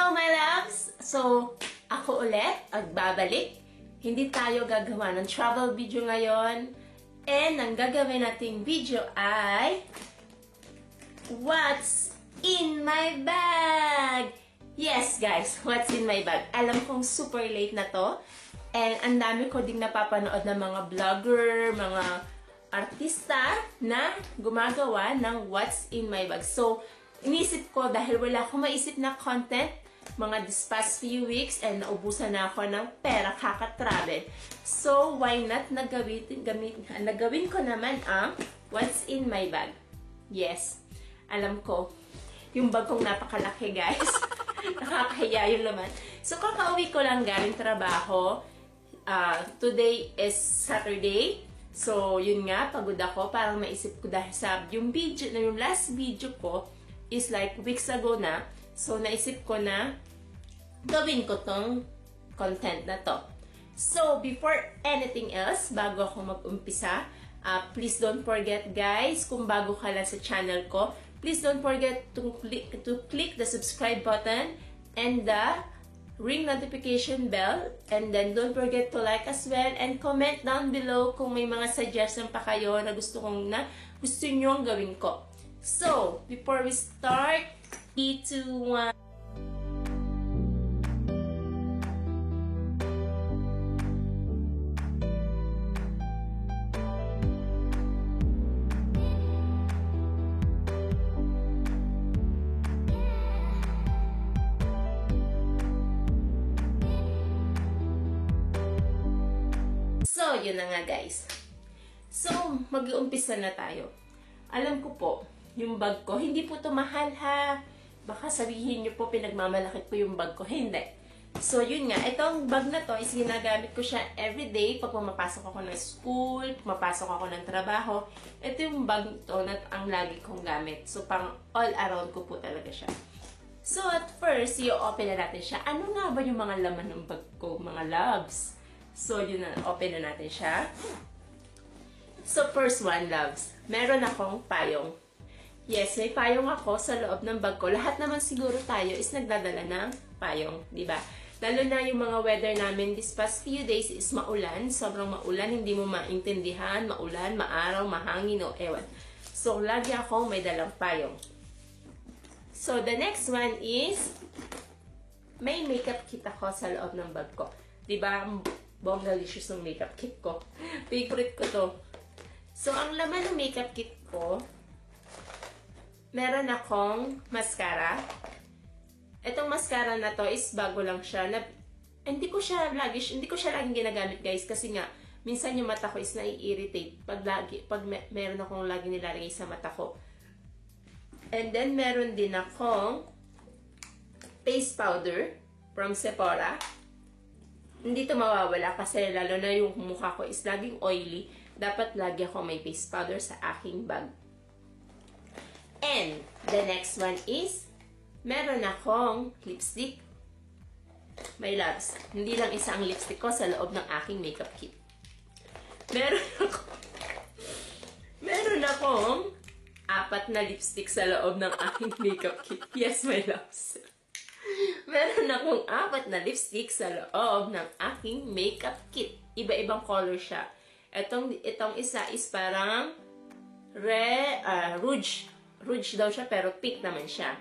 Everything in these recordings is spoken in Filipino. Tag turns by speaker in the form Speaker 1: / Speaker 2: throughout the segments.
Speaker 1: Hello my loves! So, ako ulit, babalik. Hindi tayo gagawa ng travel video ngayon. And ang gagawin nating video ay What's in my bag? Yes guys, what's in my bag? Alam kong super late na to. And ang dami ko ding napapanood ng mga vlogger, mga artista na gumagawa ng what's in my bag. So, inisip ko dahil wala akong maisip na content mga this past few weeks and naubusan na ako ng pera kaka-travel. So, why not nagawin ko naman ang what's in my bag. Yes, alam ko, yung bag kong napakalaki guys. Nakakahiya yung laman. So, kakauwi ko lang galing trabaho. Today is Saturday. So, yun nga, pagod ako. Parang maisip ko dahil sa yung last video ko is like weeks ago na. So, naisip ko na gawin ko tong content na to. So, before anything else, bago ako mag-umpisa, please don't forget guys, kung bago ka lang sa channel ko, please don't forget to click the subscribe button and the ring notification bell. And then, don't forget to like as well and comment down below kung may mga suggestion pa kayo na gusto nyo gawin ko. So, before we start, 3, 2, 1. So, yun na nga guys. So, mag-uumpisa na tayo. Alam ko po, yung bag ko, hindi po ito mahal ha. Baka sabihin nyo po, pinagmamalaki ko yung bag ko. Hindi. So, yun nga. Itong bag na to is ginagamit ko siya everyday pag pumapasok ako ng school, pumapasok ako ng trabaho. Ito yung bag to na ang lagi kong gamit. So, pang all around ko po talaga siya. So, at first, i-open na natin siya. Ano nga ba yung mga laman ng bag ko, mga loves? So, yun na. Open na natin siya. So, first one, loves. Meron akong payong. Yes, may payong ako sa loob ng bag ko. Lahat naman siguro tayo is nagdadala ng payong, di ba? Lalo na yung mga weather namin this past few days is maulan. Sobrang maulan, hindi mo maintindihan. Maulan, maaraw, mahangin, o ewan. So, lagi ako may dalang payong. So, the next one is may makeup kit ako sa loob ng bag ko. Di ba? Bonggalicious ng makeup kit ko. Favorite ko to. So, ang laman ng makeup kit ko, meron akong mascara. Itong mascara na to is bago lang siya. Hindi ko siya laging ginagamit guys kasi nga minsan yung mata ko is nai-irritate pag meron akong lagi nilalagay sa mata ko. And then meron din akong face powder from Sephora. Hindi to mawawala kasi lalo na yung mukha ko is laging oily. Dapat lagi ako may face powder sa aking bag. And the next one is, meron akong lipstick. My loves, hindi lang isa ang lipstick ko sa loob ng aking makeup kit. Meron akong 4 na lipstick sa loob ng aking makeup kit. Yes, my loves. Meron akong 4 na lipstick sa loob ng aking makeup kit. Iba-ibang color siya. Itong isa is parang rouge. Rouge daw siya pero pink naman siya.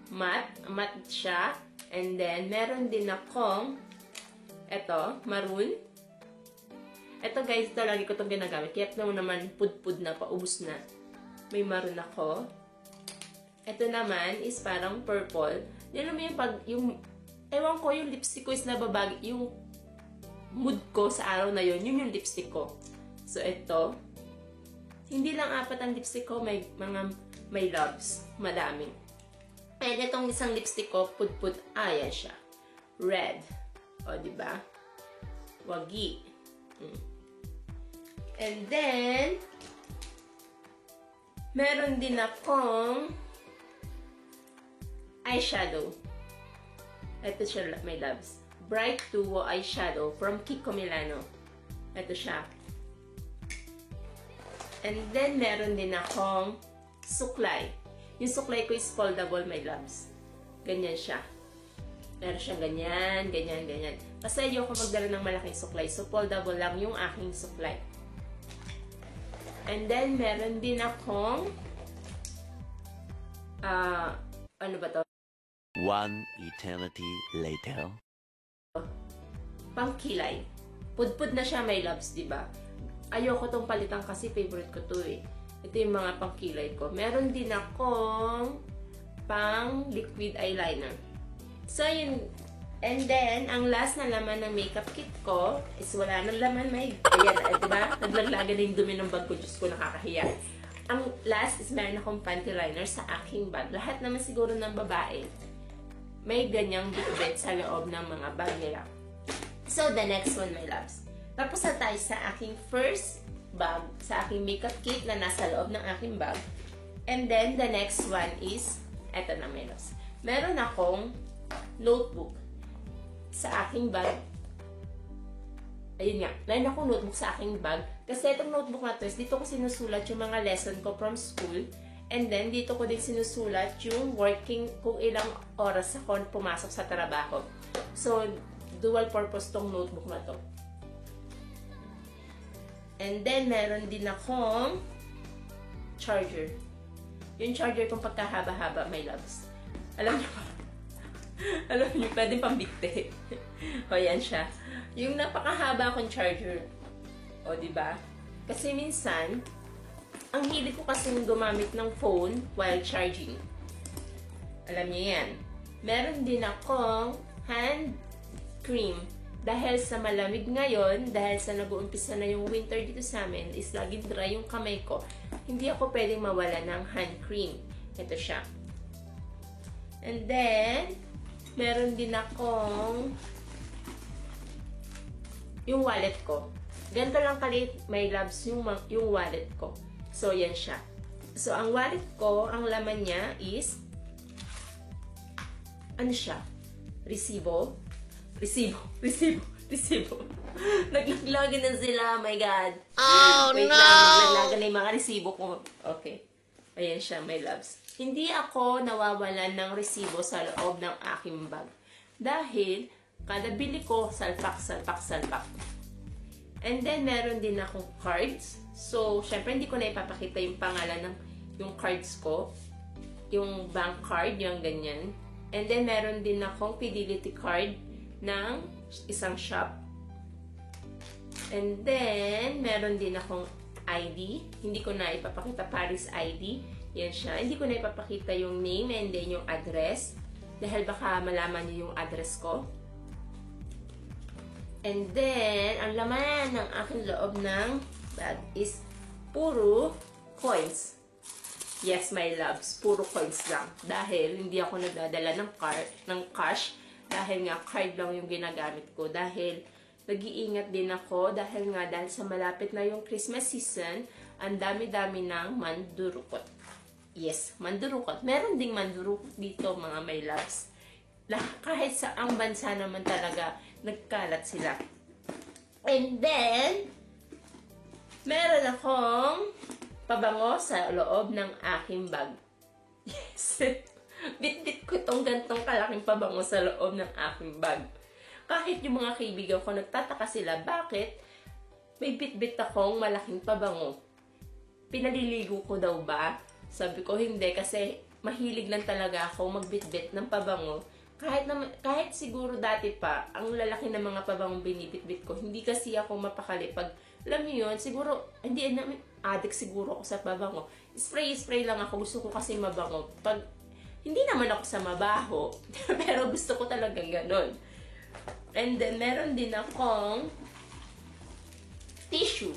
Speaker 1: Matte siya. And then, meron din akong maroon. Ito guys, ito lagi ko itong ginagamit. Kaya ito naman pud-pud na, paubos na. May maroon ako. Ito naman is parang purple. Alam mo ewan ko, yung lipstick ko is nababagi. Yung mood ko sa araw na yun, yun yung lipstick ko. So, ito. Hindi lang 4 ang lipstick ko, may loves. Madami. And itong isang lipstick ko, pud-pud. Ayan siya. Red. O, diba? Wagi. And then, meron din akong eyeshadow. Ito siya, my loves. Bright Duo Eyeshadow from Kiko Milano. Ito siya. And then, meron din akong suklay. Yung suklay ko is foldable, my loves. Ganyan siya. Meron siyang ganyan, ganyan, ganyan. Kasi ayoko magdala ng malaking suklay. So, foldable lang yung aking suklay. And then, meron din akong ano ba to?
Speaker 2: One eternity later.
Speaker 1: Pangkilay. Pudpud na siya, my loves, di ba? Ayoko tong palitan kasi favorite ko to eh. Ito yung mga pangkilay ko. Meron din akong pang liquid eyeliner. So, yun. And then, ang last na laman ng makeup kit ko is wala nang laman. Ayan, diba? Naglaglagan na yung dumi ng bag ko. Diyos ko, nakakahiya. Ang last is meron akong panty liner sa aking bag. Lahat naman siguro ng babae may ganyang bitbit sa loob ng mga bag nila. So, the next one, my loves. Tapos na tayo sa aking first bag, sa aking makeup kit na nasa loob ng aking bag. And then, the next one is, eto na, my loves. Meron akong notebook sa aking bag. Ayun nga, meron akong notebook sa aking bag. Kasi itong notebook na to is dito ko sinusulat yung mga lesson ko from school. And then, dito ko din sinusulat yung working kung ilang oras ako pumasok sa trabaho. So, dual purpose tong notebook na to. And then, meron din akong charger. Yung charger kong pagkahaba-haba, my loves. Alam niyo ba? Alam niyo, pwede pambigte. O, yan siya. Yung napakahaba akong charger. O, diba? Kasi minsan, ang hilig ko kasi gumamit ng phone while charging. Alam niyo yan. Meron din akong hand cream. Dahil sa malamig ngayon, dahil sa nag-uumpisa na yung winter dito sa amin, is laging dry yung kamay ko. Hindi ako pwedeng mawala ng hand cream. Ito siya. And then, meron din akong yung wallet ko. Ganito lang kalit, my loves, yung wallet ko. So, yan siya. So, ang wallet ko, ang laman niya is, ano siya? Resibo. Naglaglagan na sila, my God.
Speaker 2: Oh,
Speaker 1: wait
Speaker 2: no!
Speaker 1: lang, naglaglagan na yung mga resibo ko. Okay. Ayan siya, my loves. Hindi ako nawawalan ng resibo sa loob ng aking bag. Dahil, kada bili ko, salpak. And then, meron din akong cards. So, syempre, hindi ko na ipapakita yung pangalan ng yung cards ko. Yung bank card, yung ganyan. And then, meron din akong fidelity card ng isang shop. And then, meron din akong ID. Hindi ko na ipapakita Paris ID. Yan siya. Hindi ko na ipapakita yung name and then yung address. Dahil baka malaman niyo yung address ko. And then, ang laman ng aking loob ng bag is puro coins. Yes, my loves, puro coins lang. Dahil hindi ako nagdadala ng cash. Dahil nga, card lang yung ginagamit ko. Dahil nag-iingat din ako. Dahil sa malapit na yung Christmas season, ang dami-dami ng mandurukot. Yes, mandurukot. Meron ding mandurukot dito, mga my loves. Kahit sa ang bansa naman talaga, nagkalat sila. And then, meron akong pabango sa loob ng aking bag. Yes. Bit-bit ko itong gantong kalaking pabango sa loob ng aking bag. Kahit yung mga kaibigan ko, nagtataka sila, bakit may bit-bit akong malaking pabango? Pinaliligo ko daw ba? Sabi ko, hindi, kasi mahilig lang talaga ako magbit-bit ng pabango. Kahit siguro dati pa, ang lalaki ng mga pabangong binibit-bit ko, hindi kasi ako mapakali. Pag, alam niyo yun, siguro, hindi namin, addict siguro ako sa pabango. Spray lang ako, gusto ko kasi mabango. Pag, hindi naman ako sa mabaho, pero gusto ko talagang ganun. And then, meron din akong tissue.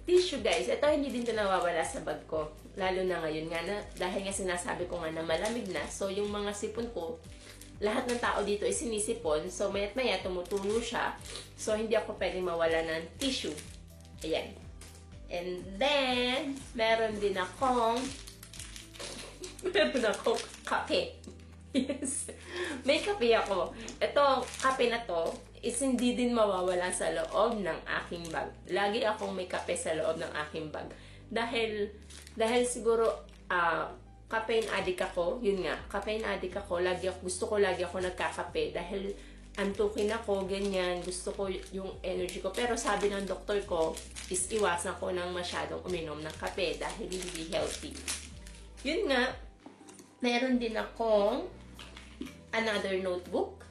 Speaker 1: Tissue, guys. Ito, hindi din ito nawawala sa bag ko. Lalo na ngayon nga, dahil nga sinasabi ko nga na malamig na. So, yung mga sipon ko, lahat ng tao dito ay sinisipon. So, maya't maya, tumutulo siya. So, hindi ako pwedeng mawala ng tissue. Ayan. And then, meron din akong kape. Yes. May kape ako. Ito, kape na to, is hindi din mawawala sa loob ng aking bag. Lagi akong may kape sa loob ng aking bag. Dahil siguro, caffeine addict ako. Yun nga, caffeine addict ako. Gusto ko lagi ako nagkakape dahil antukin ako, ganyan. Gusto ko yung energy ko. Pero sabi ng doktor ko, is iwasan ko ng masyadong uminom ng kape dahil hindi healthy. Yun nga, meron din akong another notebook.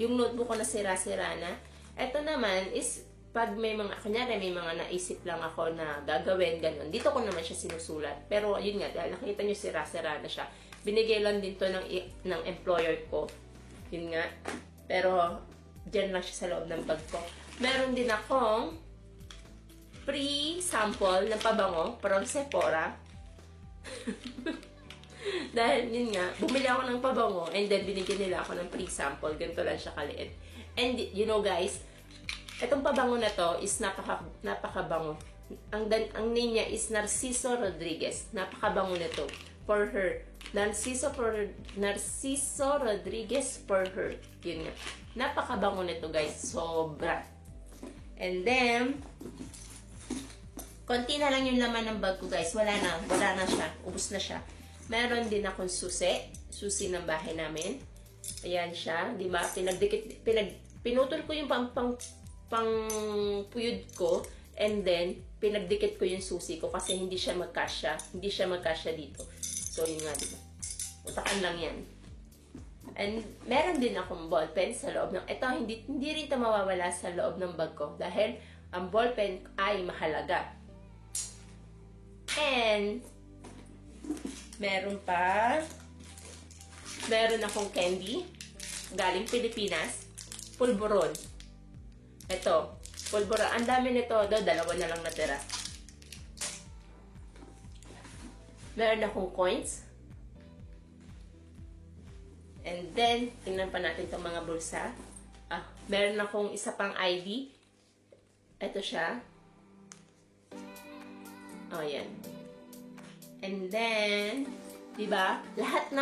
Speaker 1: Yung notebook ko na sira-sira na. Ito naman is, pag may mga, kunyari may mga naisip lang ako na gagawin, ganun. Dito ko naman siya sinusulat. Pero yun nga, dahil nakita nyo sira-sira na siya. Binigay lang din to ng employer ko. Yun nga. Pero, dyan lang siya sa loob ng bag ko. Meron din akong free sample ng pabango from Sephora. Dahil yun nga, bumili ako ng pabango and then binigyan nila ako ng free sample. Ganito lang siya kaliit. And you know guys, itong pabango na to is napakabango. Ang name niya is Narciso Rodriguez. Napakabango nito. For her. Narciso Rodriguez for her. Yun nga. Napakabango nito guys. Sobra. And then, konti na lang yung laman ng bag ko guys. Wala na siya. Ubus na siya. Meron din akong susi ng bahay namin. Ayan siya, di ba? Pinutol ko yung puyod ko and then pinagdikit ko yung susi ko kasi hindi siya magkasya dito. So yun nga, di ba? Utakan lang yan. And meron din akong ballpen sa loob ng ito, hindi rin ito mawawala sa loob ng bag ko dahil ang ballpen ay mahalaga. And meron akong candy galing Pilipinas, pulburon. Ito, pulburon. Ang dami nito, dalawa na lang natira. Meron akong coins. And then, tingnan pa natin itong mga bulsa. Meron akong isa pang ID. Ito siya. Yan. And then, diba? Lahat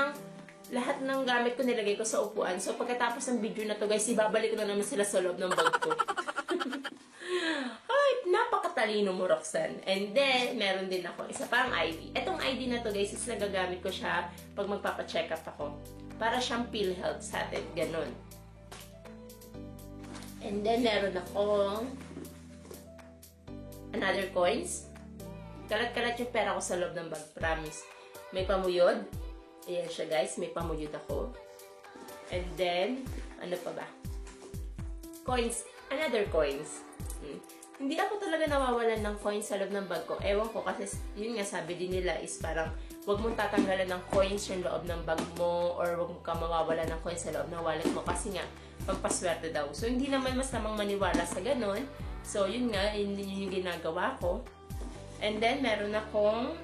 Speaker 1: ng gamit ko nilagay ko sa upuan. So, pagkatapos ng video na to, guys, ibabalik ko na naman sila sa loob ng bag ko. Ay, napakatalino mo, Roxanne. And then, meron din ako isa pang ID. Etong ID na to, guys, is nagagamit ko siya pag magpapacheck up ako. Para siyang PhilHealth sa atin. Ganon. And then, meron akong another coins. Kalat-kalat yung pera ko sa loob ng bag. Promise. May pamuyod. Ayan siya guys. May pamuyod ako. And then, ano pa ba? Coins. Another coins. Hindi ako talaga nawawalan ng coins sa loob ng bag ko. Ewan ko kasi yun nga sabi din nila is parang huwag mong tatanggalan ng coins yung loob ng bag mo or huwag ka mawawalan ng coins sa loob ng wallet mo kasi nga pampaswerte daw. So, hindi naman mas namang maniwala sa ganun. So, yun nga, yun yung ginagawa ko. And then, meron akong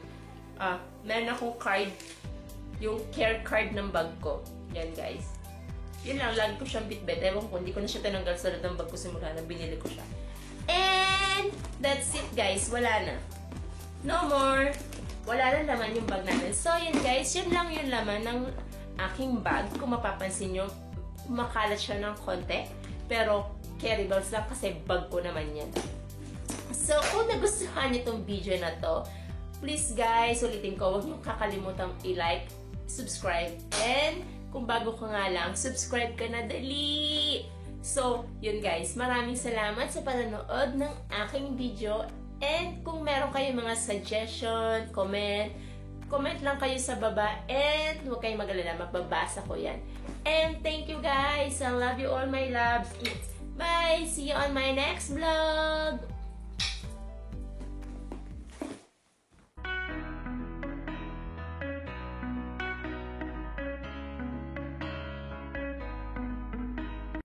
Speaker 1: card, yung care card ng bag ko. Yan, guys. Yun lang, lagi ko siyang bitbit. Ewan ko, hindi ko na siya tinanggal sa loob ng bag ko simula na binili ko siya. And, that's it, guys. Wala na. No more. Wala na laman yung bag natin. So, yun, guys. Yun lang yung laman ng aking bag. Kung mapapansin nyo, makalat siya ng konti. Pero, carryables lang kasi bag ko naman yan. So, kung nagustuhan itong video na to, please guys, ulitin ko, huwag niyong kakalimutang i-like, subscribe, and kung bago ka nga lang, subscribe ka na dali! So, yun guys, maraming salamat sa panonood ng aking video, and kung meron kayong mga suggestion, comment lang kayo sa baba, and huwag kayong mag-alala, magbabasa ko yan. And thank you guys! I love you all my loves! Bye! See you on my next vlog!